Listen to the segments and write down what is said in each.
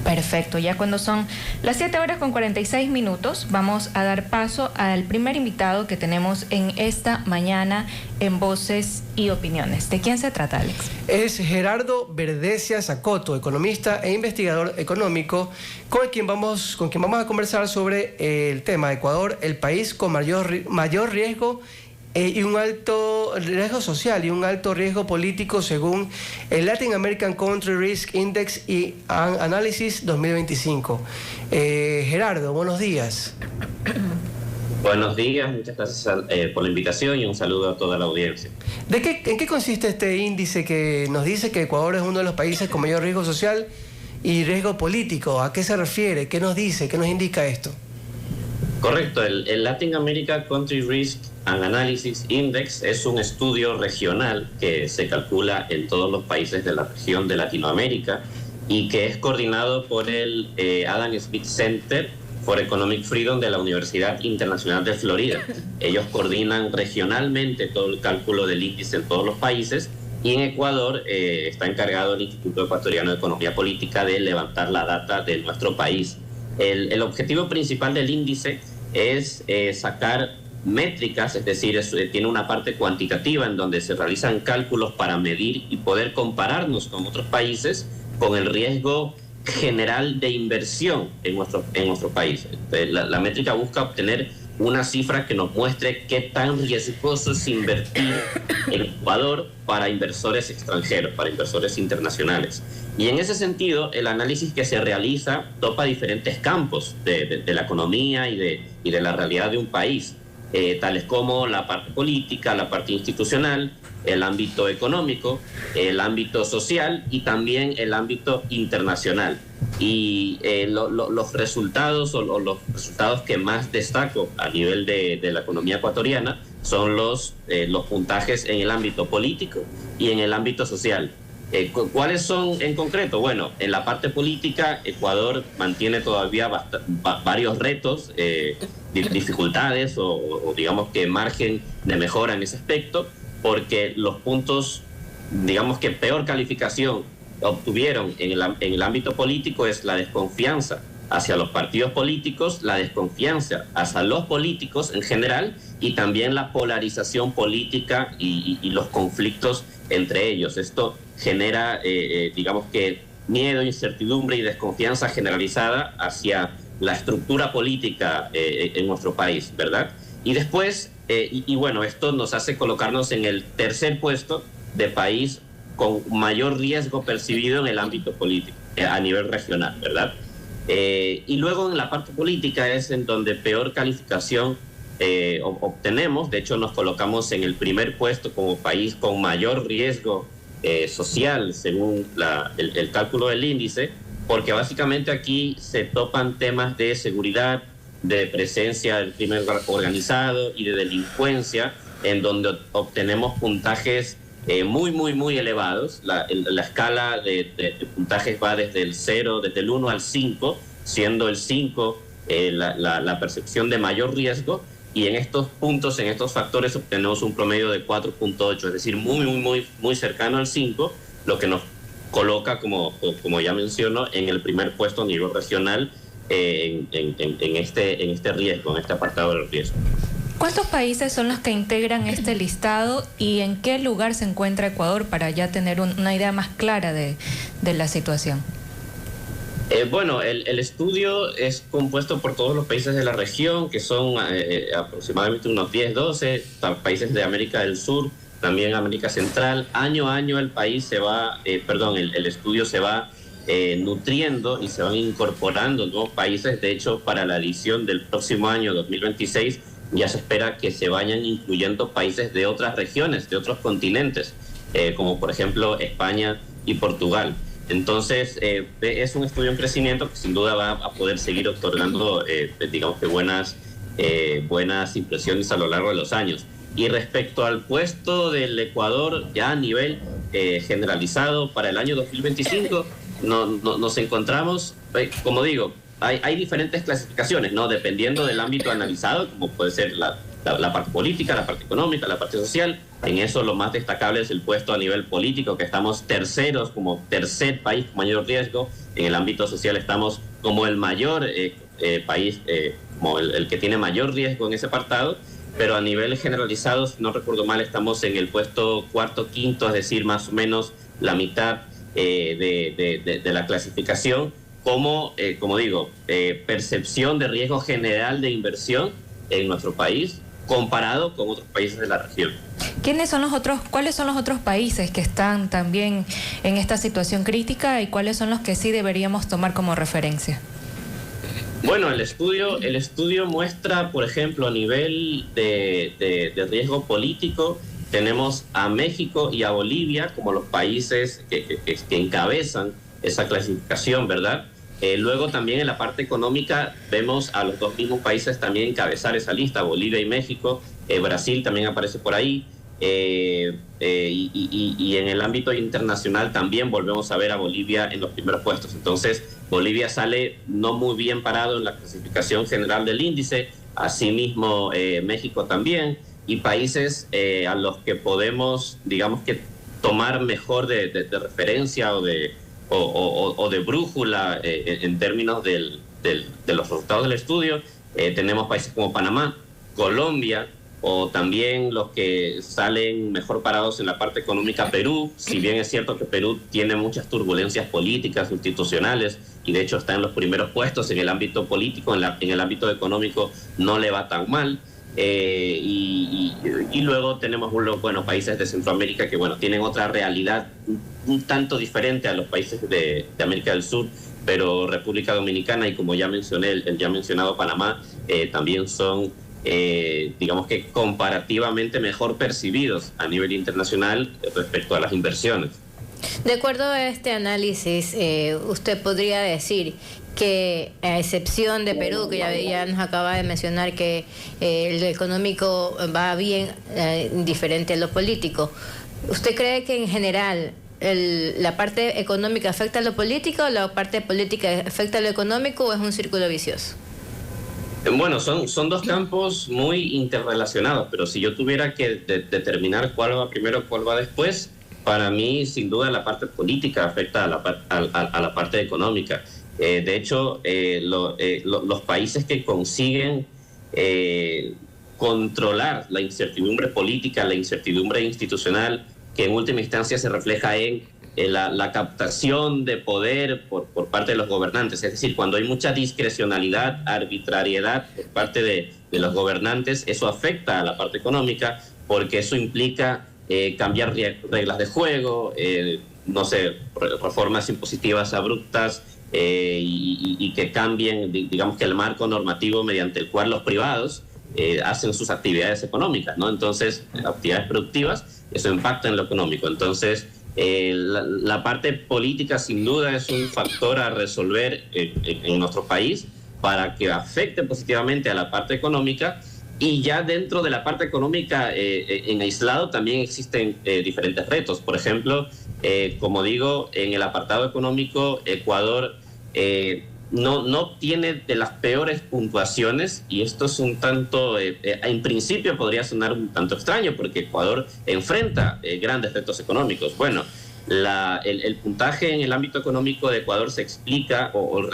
Perfecto, ya cuando son las 7:46, vamos a dar paso al primer invitado que tenemos en esta mañana en Voces y Opiniones. ¿De quién se trata, Alex? Es Gerardo Verdecia Zacoto, economista e investigador económico, con quien vamos a conversar sobre el tema Ecuador, el país con mayor riesgo y un alto riesgo social y un alto riesgo político según el Latin American Country Risk Index y Análisis 2025. Gerardo, buenos días. Buenos días, muchas gracias por la invitación y un saludo a toda la audiencia. ¿En qué consiste este índice que nos dice que Ecuador es uno de los países con mayor riesgo social y riesgo político? ¿A qué se refiere? ¿Qué nos dice? ¿Qué nos indica esto? Correcto, el Latin America Country Risk and Analysis Index es un estudio regional que se calcula en todos los países de la región de Latinoamérica y que es coordinado por el Adam Smith Center for Economic Freedom de la Universidad Internacional de Florida. Ellos coordinan regionalmente todo el cálculo del índice en todos los países y en Ecuador está encargado el Instituto Ecuatoriano de Economía Política de levantar la data de nuestro país. El objetivo principal del índice es sacar métricas, es decir, tiene una parte cuantitativa en donde se realizan cálculos para medir y poder compararnos con otros países con el riesgo general de inversión en nuestro país. La métrica busca obtener una cifra que nos muestre qué tan riesgoso es invertir en Ecuador para inversores extranjeros, para inversores internacionales. Y en ese sentido, el análisis que se realiza topa diferentes campos de la economía y de la realidad de un país, tales como la parte política, la parte institucional, el ámbito económico, el ámbito social y también el ámbito internacional. Y los resultados o los resultados que más destaco a nivel de la economía ecuatoriana son los puntajes en el ámbito político y en el ámbito social. ¿Cuáles son en concreto? Bueno, en la parte política, Ecuador mantiene todavía varios retos, dificultades o digamos que margen de mejora en ese aspecto, porque los puntos, digamos que peor calificación obtuvieron en el ámbito político es la desconfianza hacia los partidos políticos, la desconfianza hacia los políticos en general y también la polarización política y los conflictos entre ellos. Esto genera, digamos que, miedo, incertidumbre y desconfianza generalizada hacia la estructura política en nuestro país, ¿verdad? Y después, bueno, esto nos hace colocarnos en el tercer puesto de país con mayor riesgo percibido en el ámbito político, a nivel regional, ¿verdad? Y luego en la parte política es en donde peor calificación obtenemos. De hecho, nos colocamos en el primer puesto como país con mayor riesgo social, según el cálculo del índice, porque básicamente aquí se topan temas de seguridad, de presencia del crimen organizado y de delincuencia, en donde obtenemos puntajes muy elevados. La escala de puntajes va desde el 0, desde el 1 al 5, siendo el 5 la percepción de mayor riesgo, y en estos puntos, en estos factores, obtenemos un promedio de 4.8, es decir, muy cercano al 5, lo que nos coloca, como ya menciono, en el primer puesto a nivel regional en este riesgo, en este apartado del riesgo. ¿Cuántos países son los que integran este listado y en qué lugar se encuentra Ecuador para ya tener una idea más clara de la situación? Bueno, el estudio es compuesto por todos los países de la región, que son aproximadamente unos 10, 12 países de América del Sur, también América Central. Año a año el estudio se va nutriendo y se van incorporando nuevos países. De hecho, para la edición del próximo año 2026 ya se espera que se vayan incluyendo países de otras regiones, de otros continentes, como por ejemplo España y Portugal. Entonces, es un estudio en crecimiento que sin duda va a poder seguir otorgando, digamos que buenas impresiones a lo largo de los años. Y respecto al puesto del Ecuador, ya a nivel generalizado para el año 2025, nos encontramos, como digo, hay diferentes clasificaciones, ¿no? Dependiendo del ámbito analizado, como puede ser la parte política, la parte económica, la parte social. En eso lo más destacable es el puesto a nivel político, que estamos terceros, como tercer país con mayor riesgo. En el ámbito social estamos como el mayor país, como el que tiene mayor riesgo en ese apartado, pero a nivel generalizado, si no recuerdo mal, estamos en el puesto cuarto, quinto, es decir, más o menos la mitad de la clasificación, como digo, percepción de riesgo general de inversión en nuestro país comparado con otros países de la región. ¿Cuáles son los otros países que están también en esta situación crítica y cuáles son los que sí deberíamos tomar como referencia? Bueno, el estudio muestra, por ejemplo, a nivel de riesgo político, tenemos a México y a Bolivia como los países que encabezan esa clasificación, ¿verdad? Luego también en la parte económica vemos a los dos mismos países también encabezar esa lista, Bolivia y México. Brasil también aparece por ahí. Y en el ámbito internacional también volvemos a ver a Bolivia en los primeros puestos. Entonces, Bolivia sale no muy bien parado en la clasificación general del índice, asimismo México también, y países a los que podemos, digamos que, tomar mejor de referencia o de brújula en términos de los resultados del estudio. Tenemos países como Panamá, Colombia, o también los que salen mejor parados en la parte económica, Perú. Si bien es cierto que Perú tiene muchas turbulencias políticas, institucionales, y de hecho está en los primeros puestos en el ámbito político, en el ámbito económico no le va tan mal. Y luego tenemos países de Centroamérica que tienen otra realidad un tanto diferente a los países de América del Sur, pero República Dominicana y, como ya mencioné, el ya mencionado Panamá, también son digamos que comparativamente mejor percibidos a nivel internacional respecto a las inversiones. De acuerdo a este análisis, usted podría decir que, a excepción de Perú, que ya nos acaba de mencionar que el económico va bien, diferente a lo político, ¿usted cree que en general la parte económica afecta a lo político o la parte política afecta a lo económico, o es un círculo vicioso? Bueno, son dos campos muy interrelacionados, pero si yo tuviera que determinar cuál va primero, cuál va después, para mí, sin duda, la parte política afecta a la parte económica. De hecho, los países que consiguen controlar la incertidumbre política, la incertidumbre institucional, que en última instancia se refleja en la captación de poder por parte de los gobernantes. Es decir, cuando hay mucha discrecionalidad, arbitrariedad por parte de los gobernantes, eso afecta a la parte económica, porque eso implica cambiar reglas de juego, reformas impositivas abruptas, y que cambien, digamos, que el marco normativo mediante el cual los privados hacen sus actividades económicas, ¿no? Entonces, actividades productivas, eso impacta en lo económico. Entonces, la parte política sin duda es un factor a resolver en nuestro país para que afecte positivamente a la parte económica. Y ya dentro de la parte económica en aislado también existen diferentes retos. Por ejemplo, como digo, en el apartado económico, Ecuador no tiene de las peores puntuaciones, y esto es un tanto, en principio podría sonar un tanto extraño, porque Ecuador enfrenta grandes retos económicos. Bueno, el puntaje en el ámbito económico de Ecuador se explica, el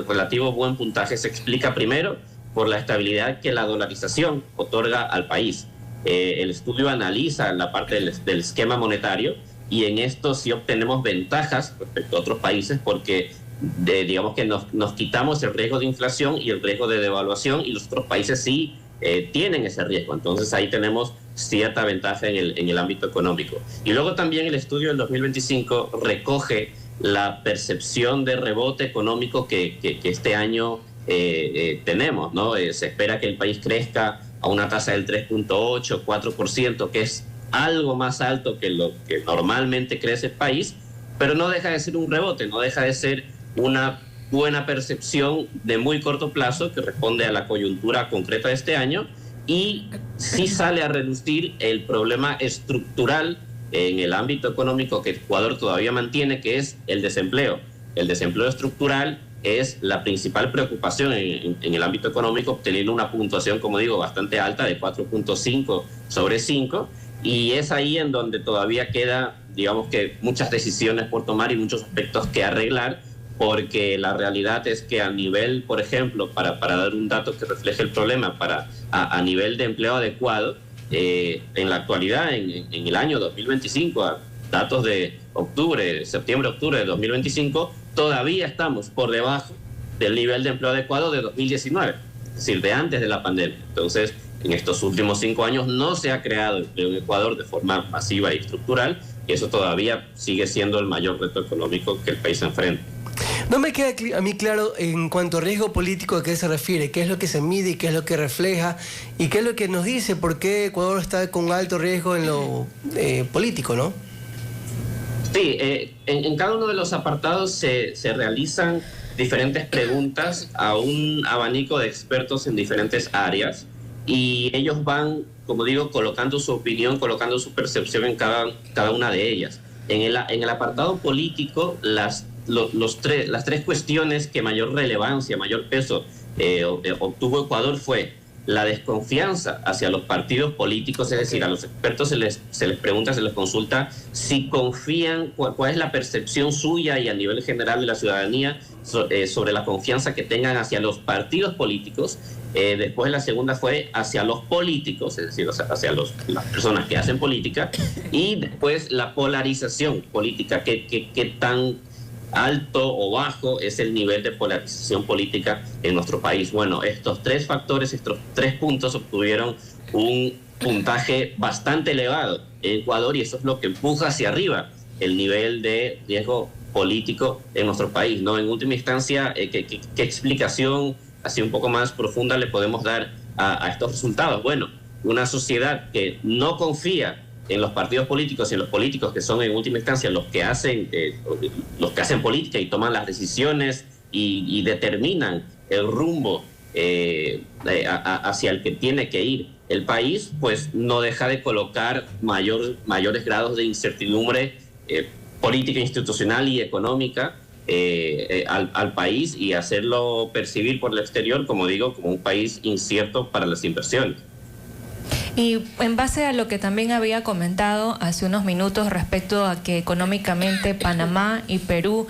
relativo buen puntaje se explica primero por la estabilidad que la dolarización otorga al país. El estudio analiza la parte del esquema monetario, y en esto sí obtenemos ventajas respecto a otros países, porque digamos que nos quitamos el riesgo de inflación y el riesgo de devaluación, y los otros países sí tienen ese riesgo. Entonces ahí tenemos cierta ventaja en el ámbito económico. Y luego también el estudio del 2025 recoge la percepción de rebote económico que este año tenemos, ¿no? Se espera que el país crezca a una tasa del 3.8, 4%, que es algo más alto que lo que normalmente crece el país, pero no deja de ser un rebote, no deja de ser una buena percepción de muy corto plazo que responde a la coyuntura concreta de este año, y sí sale a reducir el problema estructural en el ámbito económico que Ecuador todavía mantiene, que es el desempleo. El desempleo estructural es la principal preocupación en el ámbito económico, obteniendo una puntuación, como digo, bastante alta de 4.5 sobre 5, y es ahí en donde todavía queda, digamos que muchas decisiones por tomar y muchos aspectos que arreglar, porque la realidad es que a nivel, por ejemplo, para dar un dato que refleje el problema, a nivel de empleo adecuado, en la actualidad, en el año 2025, a datos de septiembre-octubre de 2025, todavía estamos por debajo del nivel de empleo adecuado de 2019, es decir, de antes de la pandemia. Entonces, en estos últimos 5 años no se ha creado empleo en Ecuador de forma masiva y estructural, y eso todavía sigue siendo el mayor reto económico que el país enfrenta. No me queda a mí claro en cuanto a riesgo político a qué se refiere, qué es lo que se mide y qué es lo que refleja y qué es lo que nos dice por qué Ecuador está con alto riesgo en lo político, ¿no? Sí, en cada uno de los apartados se realizan diferentes preguntas a un abanico de expertos en diferentes áreas y ellos van, como digo, colocando su opinión, colocando su percepción en cada una de ellas. En el apartado político, las tres cuestiones que mayor relevancia, mayor peso obtuvo Ecuador fue la desconfianza hacia los partidos políticos, es decir, a los expertos se les pregunta, se les consulta si confían, cuál es la percepción suya y a nivel general de la ciudadanía sobre la confianza que tengan hacia los partidos políticos. Después la segunda fue hacia los políticos, es decir, hacia las personas que hacen política, y después la polarización política, qué tan alto o bajo es el nivel de polarización política en nuestro país. Bueno, estos tres factores, estos 3 puntos obtuvieron un puntaje bastante elevado en Ecuador y eso es lo que empuja hacia arriba el nivel de riesgo político en nuestro país, ¿no? En última instancia, ¿qué explicación así un poco más profunda le podemos dar a estos resultados? Bueno, una sociedad que no confía en los partidos políticos y en los políticos que son en última instancia los que hacen política y toman las decisiones y determinan el rumbo hacia el que tiene que ir el país, pues no deja de colocar mayores grados de incertidumbre política, institucional y económica al país y hacerlo percibir por el exterior, como digo, como un país incierto para las inversiones. Y en base a lo que también había comentado hace unos minutos respecto a que económicamente Panamá y Perú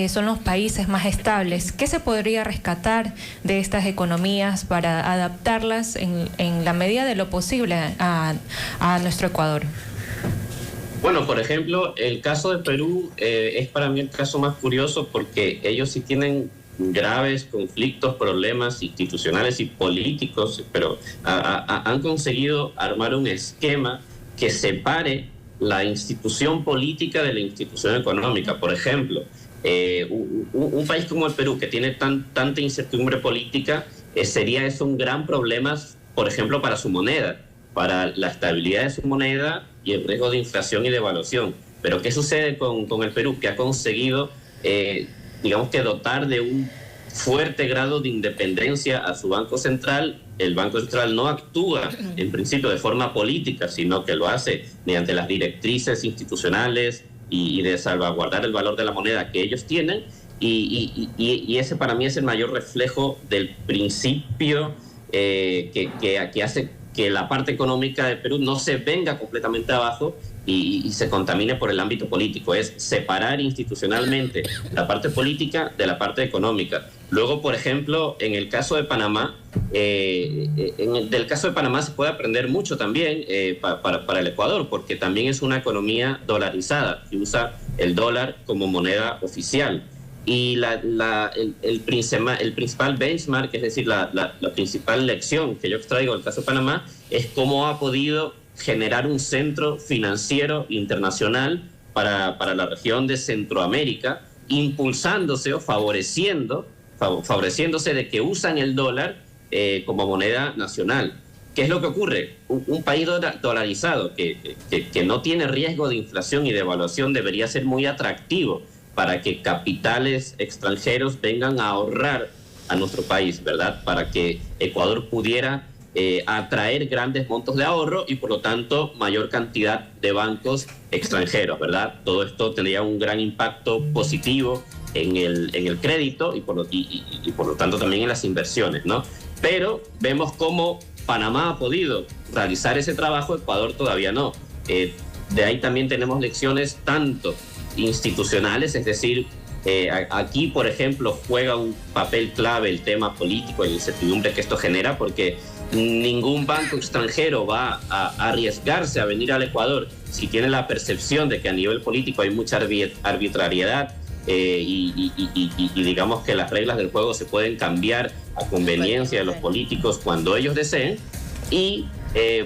son los países más estables, ¿qué se podría rescatar de estas economías para adaptarlas en la medida de lo posible a nuestro Ecuador? Bueno, por ejemplo, el caso de Perú es para mí el caso más curioso porque ellos sí tienen graves conflictos, problemas institucionales y políticos, pero han conseguido armar un esquema que separe la institución política de la institución económica. Por ejemplo, un país como el Perú, que tiene tanta incertidumbre política, sería eso un gran problema, por ejemplo, para su moneda, para la estabilidad de su moneda y el riesgo de inflación y devaluación. Pero ¿qué sucede con el Perú? Que ha conseguido digamos que dotar de un fuerte grado de independencia a su Banco Central. El Banco Central no actúa en principio de forma política, sino que lo hace mediante las directrices institucionales y de salvaguardar el valor de la moneda que ellos tienen, y ese para mí es el mayor reflejo del principio que hace que la parte económica de Perú no se venga completamente abajo y se contamine por el ámbito político. Es separar institucionalmente la parte política de la parte económica. Luego, por ejemplo, en el caso de Panamá, del caso de Panamá se puede aprender mucho también para el Ecuador, porque también es una economía dolarizada que usa el dólar como moneda oficial. Y el principal benchmark, es decir, la principal lección que yo extraigo del caso de Panamá, es cómo ha podido generar un centro financiero internacional para la región de Centroamérica, impulsándose o favoreciéndose de que usan el dólar como moneda nacional. ¿Qué es lo que ocurre? Un país dolarizado que no tiene riesgo de inflación y devaluación debería ser muy atractivo para que capitales extranjeros vengan a ahorrar a nuestro país, ¿verdad? Para que Ecuador pudiera atraer grandes montos de ahorro y por lo tanto mayor cantidad de bancos extranjeros, ¿verdad? Todo esto tendría un gran impacto positivo en el crédito y por lo tanto también en las inversiones, ¿no? Pero vemos cómo Panamá ha podido realizar ese trabajo, Ecuador todavía no. De ahí también tenemos lecciones tanto institucionales, es decir, aquí, por ejemplo, juega un papel clave el tema político y la incertidumbre que esto genera, porque ningún banco extranjero va a arriesgarse a venir al Ecuador si tiene la percepción de que a nivel político hay mucha arbitrariedad y digamos que las reglas del juego se pueden cambiar a conveniencia de los políticos cuando ellos deseen. Y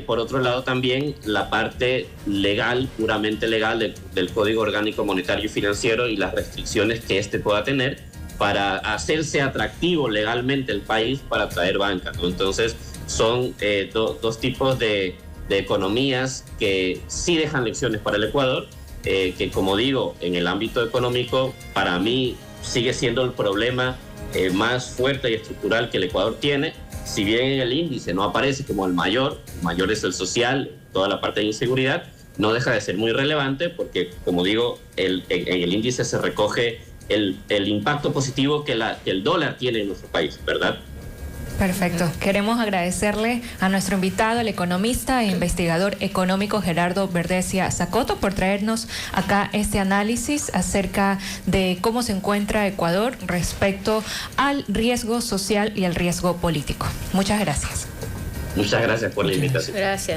por otro lado también la parte legal, puramente legal del Código Orgánico Monetario y Financiero y las restricciones que este pueda tener para hacerse atractivo legalmente el país para atraer banca, ¿no? Entonces son dos tipos de economías que sí dejan lecciones para el Ecuador, que como digo, en el ámbito económico para mí sigue siendo el problema más fuerte y estructural que el Ecuador tiene. Si bien en el índice no aparece como el mayor es el social, toda la parte de inseguridad, no deja de ser muy relevante porque, como digo, en el índice se recoge el impacto positivo que el dólar tiene en nuestro país, ¿verdad? Perfecto. Queremos agradecerle a nuestro invitado, el economista e investigador económico Gerardo Verdecia Zacoto, por traernos acá este análisis acerca de cómo se encuentra Ecuador respecto al riesgo social y al riesgo político. Muchas gracias. Muchas gracias por la invitación. Gracias.